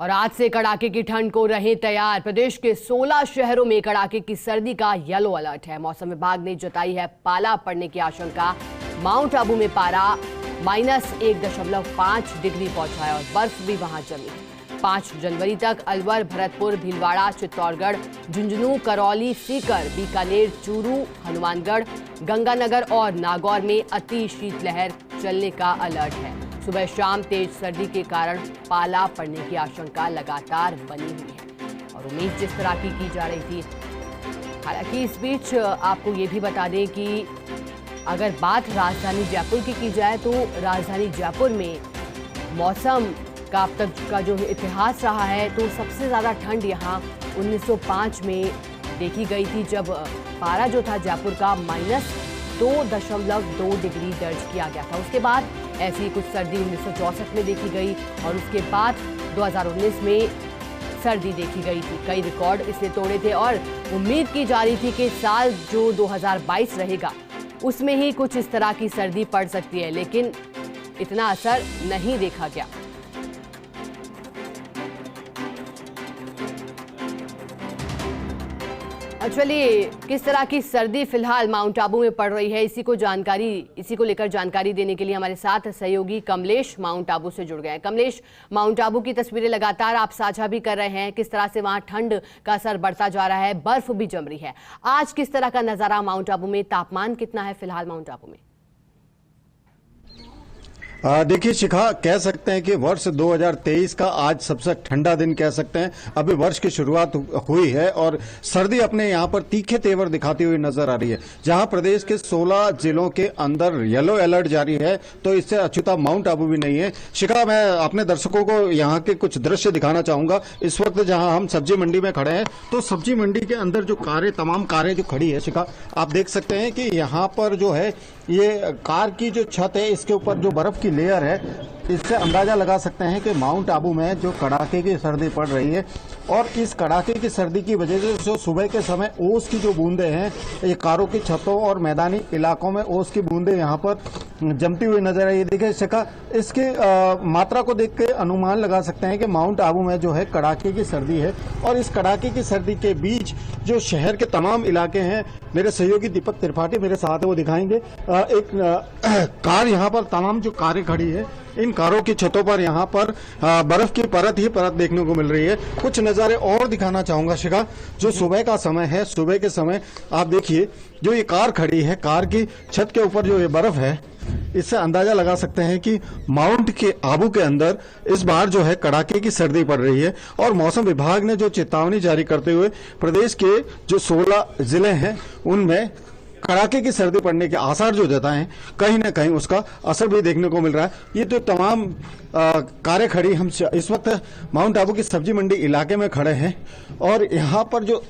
और आज से कड़ाके की ठंड को रहे तैयार। प्रदेश के 16 शहरों में कड़ाके की सर्दी का येलो अलर्ट है। मौसम विभाग ने जताई है पाला पड़ने की आशंका। माउंट आबू में पारा -1.5 डिग्री पहुंचा है और बर्फ भी वहां जमी। 5 जनवरी तक अलवर, भरतपुर, भीलवाड़ा, चित्तौड़गढ़, झुंझुनू, करौली, सीकर, बीकानेर, चूरू, हनुमानगढ़, गंगानगर और नागौर में अति शीतलहर चलने का अलर्ट है। सुबह शाम तेज सर्दी के कारण पाला पड़ने की आशंका लगातार बनी हुई है और उम्मीद जिस तरह की जा रही थी। हालांकि इस बीच आपको ये भी बता दें कि अगर बात राजधानी जयपुर की जाए तो राजधानी जयपुर में मौसम का अब तक का जो इतिहास रहा है तो सबसे ज़्यादा ठंड यहाँ 1905 में देखी गई थी, जब पारा जो था जयपुर का -2.2 डिग्री दर्ज किया गया था। उसके बाद ऐसी कुछ सर्दी 1964 में देखी गई और उसके बाद 2019 में सर्दी देखी गई थी। कई रिकॉर्ड इसने तोड़े थे और उम्मीद की जा रही थी कि साल जो 2022 रहेगा उसमें ही कुछ इस तरह की सर्दी पड़ सकती है, लेकिन इतना असर नहीं देखा गया। चलिए, किस तरह की सर्दी फिलहाल माउंट आबू में पड़ रही है, इसी को लेकर जानकारी देने के लिए हमारे साथ सहयोगी कमलेश माउंट आबू से जुड़ गए हैं। कमलेश, माउंट आबू की तस्वीरें लगातार आप साझा भी कर रहे हैं, किस तरह से वहां ठंड का असर बढ़ता जा रहा है, बर्फ भी जम रही है। आज किस तरह का नजारा माउंट आबू में, तापमान कितना है फिलहाल माउंट आबू में? देखिए शिखा, कह सकते हैं कि वर्ष 2023 का आज सबसे ठंडा दिन कह सकते हैं। अभी वर्ष की शुरुआत हुई है और सर्दी अपने यहाँ पर तीखे तेवर दिखाती हुई नजर आ रही है। जहां प्रदेश के 16 जिलों के अंदर येलो अलर्ट जारी है तो इससे अछूता माउंट आबू भी नहीं है। शिखा, मैं अपने दर्शकों को यहाँ के कुछ दृश्य दिखाना चाहूंगा। इस वक्त जहां हम सब्जी मंडी में खड़े हैं तो सब्जी मंडी के अंदर जो तमाम कारें जो खड़ी है शिखा, आप देख सकते हैं कि यहाँ पर जो है ये कार की जो छत है इसके ऊपर जो बर्फ की लेयर है, इससे अंदाजा लगा सकते हैं कि माउंट आबू में जो कड़ाके की सर्दी पड़ रही है। और इस कड़ाके की सर्दी की वजह से जो सुबह के समय ओस की जो बूंदें हैं, ये कारों की छतों और मैदानी इलाकों में ओस की बूंदें यहाँ पर जमती हुई नजर आई। देखिए शिखा, इसकी मात्रा को देख के अनुमान लगा सकते हैं कि माउंट आबू में जो है कड़ाके की सर्दी है। और इस कड़ाके की सर्दी के बीच जो शहर के तमाम इलाके हैं, मेरे सहयोगी दीपक त्रिपाठी मेरे साथ है, वो दिखाएंगे। एक कार यहाँ पर तमाम जो कारें खड़ी है, इन कारों की छतों पर यहाँ पर बर्फ की परत ही परत देखने को मिल रही है। कुछ नज़ारे और दिखाना चाहूंगा शिखा। जो सुबह का समय है, सुबह के समय आप देखिए जो ये कार खड़ी है, कार की छत के ऊपर जो ये बर्फ है, इससे अंदाजा लगा सकते हैं कि माउंट के आबू के अंदर इस बार जो है कड़ाके की सर्दी पड़ रही है। और मौसम विभाग ने जो चेतावनी जारी करते हुए प्रदेश के जो 16 जिले हैं उनमें कड़ाके की सर्दी पड़ने के आसार जो जताए हैं, कहीं ना कहीं उसका असर भी देखने को मिल रहा है। ये तो तमाम कारें खड़ी, हम इस वक्त माउंट आबू की सब्जी मंडी इलाके में खड़े हैं और यहाँ पर जो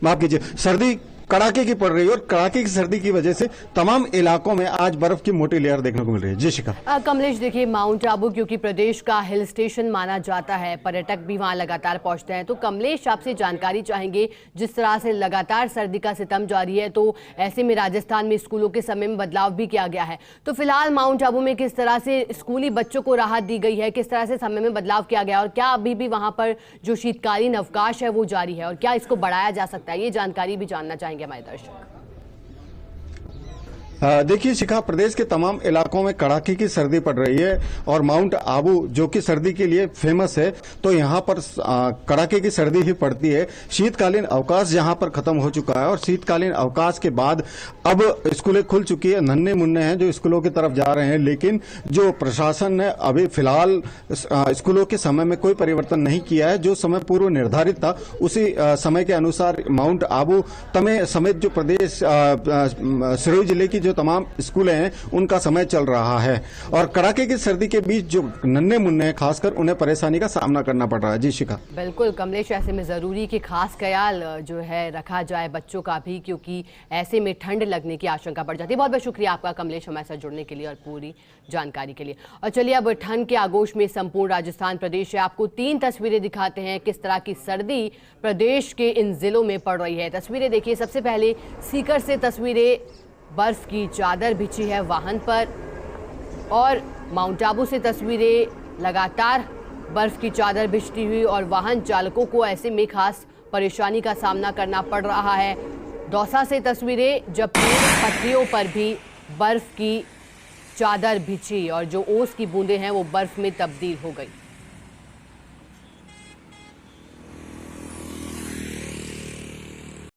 माफ कीजिए, सर्दी कड़ाके की पड़ रही है और कड़ाके की सर्दी की वजह से तमाम इलाकों में आज बर्फ की मोटी लेयर देखने को मिल रही है। जी शिखा। कमलेश, देखिए माउंट आबू क्योंकि प्रदेश का हिल स्टेशन माना जाता है, पर्यटक भी वहां लगातार पहुंचते हैं, तो कमलेश आपसे जानकारी चाहेंगे, जिस तरह से लगातार सर्दी का सितम जारी है तो ऐसे में राजस्थान में स्कूलों के समय में बदलाव भी किया गया है, तो फिलहाल माउंट आबू में किस तरह से स्कूली बच्चों को राहत दी गई है, किस तरह से समय में बदलाव किया गया और क्या अभी भी वहां पर जो शीतकालीन अवकाश है वो जारी है और क्या इसको बढ़ाया जा सकता है, ये जानकारी भी जानना चाहेंगे हमारे दर्शक। देखिए शिखा, प्रदेश के तमाम इलाकों में कड़ाके की सर्दी पड़ रही है और माउंट आबू जो कि सर्दी के लिए फेमस है, तो यहाँ पर कड़ाके की सर्दी ही पड़ती है। शीतकालीन अवकाश यहाँ पर खत्म हो चुका है और शीतकालीन अवकाश के बाद अब स्कूलें खुल चुकी है। नन्हे मुन्ने हैं जो स्कूलों की तरफ जा रहे हैं, लेकिन जो प्रशासन ने अभी फिलहाल स्कूलों के समय में कोई परिवर्तन नहीं किया है। जो समय पूर्व निर्धारित था उसी समय के अनुसार माउंट आबू समेत जो प्रदेश सिरोही जिले की जो तमाम स्कूलें हैं उनका समय चल रहा है और कड़ाके की सर्दी के बीच जो नन्हे मुन्ने हैं खासकर उन्हें परेशानी का सामना करना पड़ रहा है। जी शिखा। बिल्कुल कमलेश, ऐसे में जरूरी कि खास ख्याल जो है रखा जाए बच्चों का भी, क्योंकि ऐसे में ठंड लगने की आशंका बढ़ जाती है। बहुत बहुत शुक्रिया आपका कमलेश हमारे साथ जुड़ने के लिए और पूरी जानकारी के लिए। और चलिए अब ठंड के आगोश में संपूर्ण राजस्थान प्रदेश है। आपको 3 तस्वीरें दिखाते हैं किस तरह की सर्दी प्रदेश के इन जिलों में पड़ रही है। तस्वीरें देखिए, सबसे पहले सीकर से तस्वीरें, बर्फ की चादर बिछी है वाहन पर, और माउंट आबू से तस्वीरें, लगातार बर्फ की चादर बिछती हुई और वाहन चालकों को ऐसे में खास परेशानी का सामना करना पड़ रहा है। दौसा से तस्वीरें, जब पटरियों पर भी बर्फ की चादर बिछी और जो ओस की बूंदें हैं वो बर्फ में तब्दील हो गई।